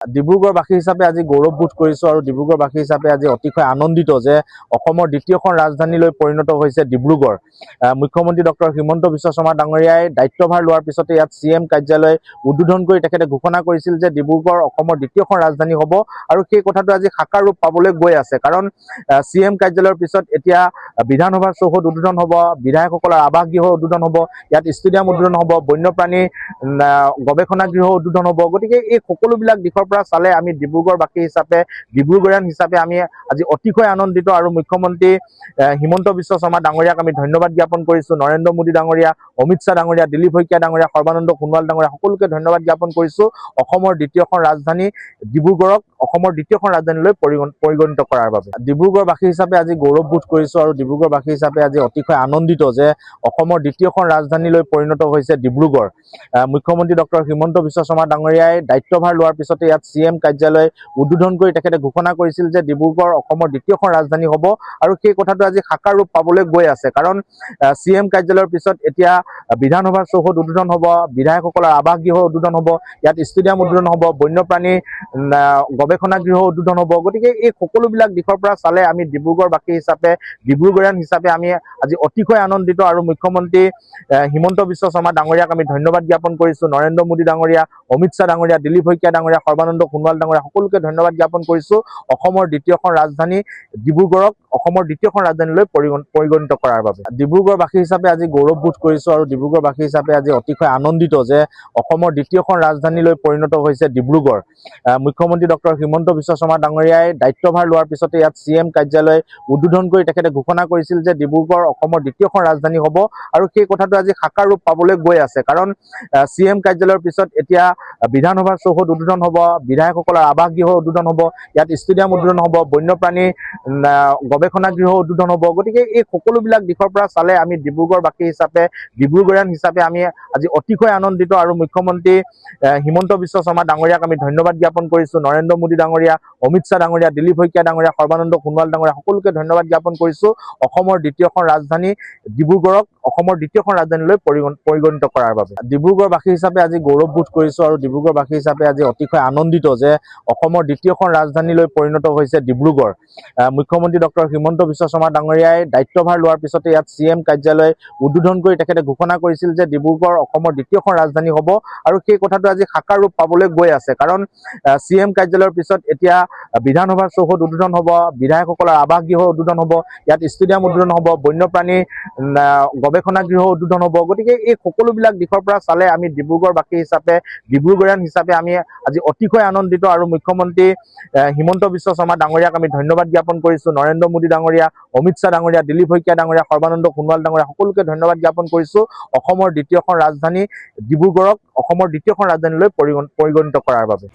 ডিব্ৰুগড়বাসী হিচাপে আজি গৌৰৱবোধ কৰিছোঁ আৰু ডিব্ৰুগড়বাসী হিচাপে আজি অতিশয় আনন্দিত যে অসমৰ দ্বিতীয়খন ৰাজধানীলৈ পৰিণত হৈছে ডিব্ৰুগড়। মুখ্যমন্ত্ৰী ডক্টৰ হিমন্ত বিশ্ব শৰ্মা ডাঙৰীয়াই দায়িত্বভাৰ লোৱাৰ পিছতে ইয়াত CM কাৰ্যালয় উদ্বোধন কৰি তেখেতে ঘোষণা কৰিছিল যে ডিব্ৰুগড় অসমৰ দ্বিতীয়খন ৰাজধানী হ'ব আৰু সেই কথাটো আজি সাকাৰ ৰূপ পাবলৈ গৈ আছে। কাৰণ CM কাৰ্যালয়ৰ পিছত এতিয়া বিধানসভাৰ চৌহদ উদ্বোধন হ'ব, বিধায়কসকলৰ আৱাস গৃহ উদ্বোধন হ'ব, ইয়াত ষ্টেডিয়াম উদ্বোধন হ'ব, বন্যপ্ৰাণী গৱেষণা গৃহ উদ্বোধন হ'ব। গতিকে এই সকলোবিলাক দিশৰ পৰা চালে আমি ডিব্ৰুগড়বাসী হিচাপে, ডিব্ৰুগড়িয়ান হিচাপে আমি আজি অতিশয় আনন্দিত আৰু মুখ্যমন্ত্ৰী হিমন্ত বিশ্ব শৰ্মা ডাঙৰীয়াক আমি ধন্যবাদ জ্ঞাপন কৰিছোঁ। নৰেন্দ্ৰ মোদী ডাঙৰীয়া, অমিত শ্বাহ ডাঙৰীয়া, দিলীপ শইকীয়া ডাঙৰীয়া, সৰ্বানন্দ সোণোৱাল ডাঙৰীয়া সকলোকে ধন্যবাদ জ্ঞাপন কৰিছোঁ। অসমৰ দ্বিতীয়খন ৰাজধানী ডিব্ৰুগড়ক অসমৰ দ্বিতীয়খন ৰাজধানীলৈ পৰিগণিত কৰাৰ বাবে ডিব্ৰুগড়বাসী হিচাপে আজি গৌৰৱবোধ কৰিছোঁ আৰু ডিব্ৰুগড়বাসী হিচাপে আজি অতিশয় আনন্দিত যে অসমৰ দ্বিতীয়খন ৰাজধানীলৈ পৰিণত হৈছে ডিব্ৰুগড়। মুখ্যমন্ত্ৰী ডক্টৰ হিমন্ত বিশ্ব শৰ্মা ডাঙৰীয়াই দায়িত্বভাৰ লোৱাৰ পিছতে ইয়াত CM কাৰ্যালয় উদ্বোধন কৰি তেখেতে ঘোষণা কৰিছিল যে ডিব্ৰুগড় অসমৰ দ্বিতীয়খন ৰাজধানী হ'ব আৰু সেই কথাটো আজি সাকাৰ ৰূপ পাবলৈ গৈ আছে। কাৰণ CM কাৰ্যালয়ৰ পিছত এতিয়া বিধানসভাৰ চৌহদ উদ্বোধন হ'ব, বিধায়কসকলৰ আৱাস গৃহ উদ্বোধন হ'ব, ইয়াত ষ্টেডিয়াম উদ্বোধন হ'ব, বন্যপ্ৰাণী গৱেষণা গৃহ উদ্বোধন হ'ব। গতিকে এই সকলোবিলাক দিশৰ পৰা চালে আমি ডিব্ৰুগড়বাসী হিচাপে, ডিব্ৰুগড়িয়ান হিচাপে আমি আজি অতিশয় আনন্দিত আৰু মুখ্যমন্ত্ৰী হিমন্ত বিশ্ব শৰ্মা ডাঙৰীয়াক আমি ধন্যবাদ জ্ঞাপন কৰিছোঁ। নৰেন্দ্ৰ মোদী ডাঙৰীয়া, অমিত শ্বাহ ডাঙৰীয়া, দিলীপ শইকীয়া ডাঙৰীয়া, সৰ্বানন্দ সোণোৱাল ডাঙৰীয়া সকলোকে ধন্যবাদ জ্ঞাপন কৰিছোঁ। অসমৰ দ্বিতীয়খন ৰাজধানী ডিব্ৰুগড়ক অসমৰ দ্বিতীয়খন ৰাজধানীলৈ পৰিগণিত কৰাৰ বাবে ডিব্ৰুগড়বাসী হিচাপে আজি গৌৰৱবোধ কৰিছোঁ আৰু ডিব্ৰুগড়বাসী হিচাপে আজি অতিশয় আনন্দিত যে অসমৰ দ্বিতীয়খন ৰাজধানীলৈ পৰিণত হৈছে ডিব্ৰুগড়। মুখ্যমন্ত্ৰী ডক্টৰ হিমন্ত বিশ্ব শৰ্মা ডাঙৰীয়াই দায়িত্বভাৰ লোৱাৰ পিছতে ইয়াত CM কাৰ্যালয় উদ্বোধন কৰি তেখেতে ঘোষণা কৰিছিল যে ডিব্ৰুগড় অসমৰ দ্বিতীয়খন ৰাজধানী হ'ব আৰু সেই কথাটো আজি সাকাৰ ৰূপ পাবলৈ গৈ আছে। কাৰণ CM কাৰ্যালয়ৰ পিছত এতিয়া বিধানসভাৰ চৌহদ উদ্বোধন হ'ব, বিধায়কসকলৰ আৱাস গৃহ উদ্বোধন হ'ব, ইয়াত ষ্টেডিয়াম উদ্বোধন হ'ব, বন্যপ্ৰাণী গৱেষণা গৃহ উদ্বোধন হ'ব। গতিকে এই সকলোবিলাক দিশৰ পৰা চালে আমি ডিব্ৰুগড়বাসী হিচাপে, ডিব্ৰুগড়িয়ান হিচাপে আমি আজি অতিশয় আনন্দিত আৰু মুখ্যমন্ত্ৰী হিমন্ত বিশ্ব শৰ্মা ডাঙৰীয়াক আমি ধন্যবাদ জ্ঞাপন কৰিছোঁ। নৰেন্দ্ৰ মোদী ডাঙৰীয়া, অমিত শ্বাহ ডাঙৰীয়া, দিলীপ শইকীয়া ডাঙৰীয়া, সৰ্বানন্দ সোণোৱাল ডাঙৰীয়া সকলোকে ধন্যবাদ জ্ঞাপন কৰিছোঁ। অসমৰ দ্বিতীয়খন ৰাজধানী ডিব্ৰুগড়ক অসমৰ দ্বিতীয়খন ৰাজধানীলৈ পৰিগণিত কৰাৰ বাবে ডিব্ৰুগড়বাসী হিচাপে আজি গৌৰৱবোধ কৰিছোঁ আৰু ডিব্ৰুগড়বাসী হিচাপে আজি অতিশয় আনন্দিত যে অসমৰ দ্বিতীয়খন ৰাজধানীলৈ পৰিণত হৈছে ডিব্ৰুগড়। মুখ্যমন্ত্ৰী ডক্টৰ হিমন্ত বিশ্ব শৰ্মা ডাঙৰীয়াই দায়িত্বভাৰ লোৱাৰ পিছতে ইয়াত CM কাৰ্যালয় উদ্বোধন কৰি তেখেতে ঘোষণা কৰিছিল যে ডিব্ৰুগড় অসমৰ দ্বিতীয়খন ৰাজধানী হ'ব আৰু সেই কথাটো আজি সাকাৰ ৰূপ পাবলৈ গৈ আছে। কাৰণ CM কাৰ্যালয়ৰ পিছত এতিয়া বিধানসভাৰ চৌহদ উদ্বোধন হ'ব, বিধায়কসকলৰ আৱাস গৃহ উদ্বোধন হ'ব, ইয়াত ষ্টেডিয়াম উদ্বোধন হ'ব, বন্যপ্ৰাণী গৱেষণা গৃহ উদ্বোধন হ'ব। গতিকে এই সকলোবিলাক দিশৰ পৰা চালে আমি ডিব্ৰুগড়বাসী হিচাপে, ডিব্ৰুগড়িয়ান হিচাপে আমি আজি অতিশয় আনন্দিত আৰু মুখ্যমন্ত্ৰী হিমন্ত বিশ্ব শৰ্মা ডাঙৰীয়াক আমি ধন্যবাদ জ্ঞাপন কৰিছোঁ। নৰেন্দ্ৰ মোদী ডাঙৰীয়া, অমিত শ্বাহ ডাঙৰীয়া, দিলীপ শইকীয়া ডাঙৰীয়া, সৰ্বানন্দ সোণোৱাল ডাঙৰীয়া সকলোকে ধন্যবাদ জ্ঞাপন কৰিছোঁ। অসমৰ দ্বিতীয়খন ৰাজধানী ডিব্ৰুগড়ক অসমৰ দ্বিতীয়খন ৰাজধানীলৈ পৰিগণিত কৰাৰ বাবে।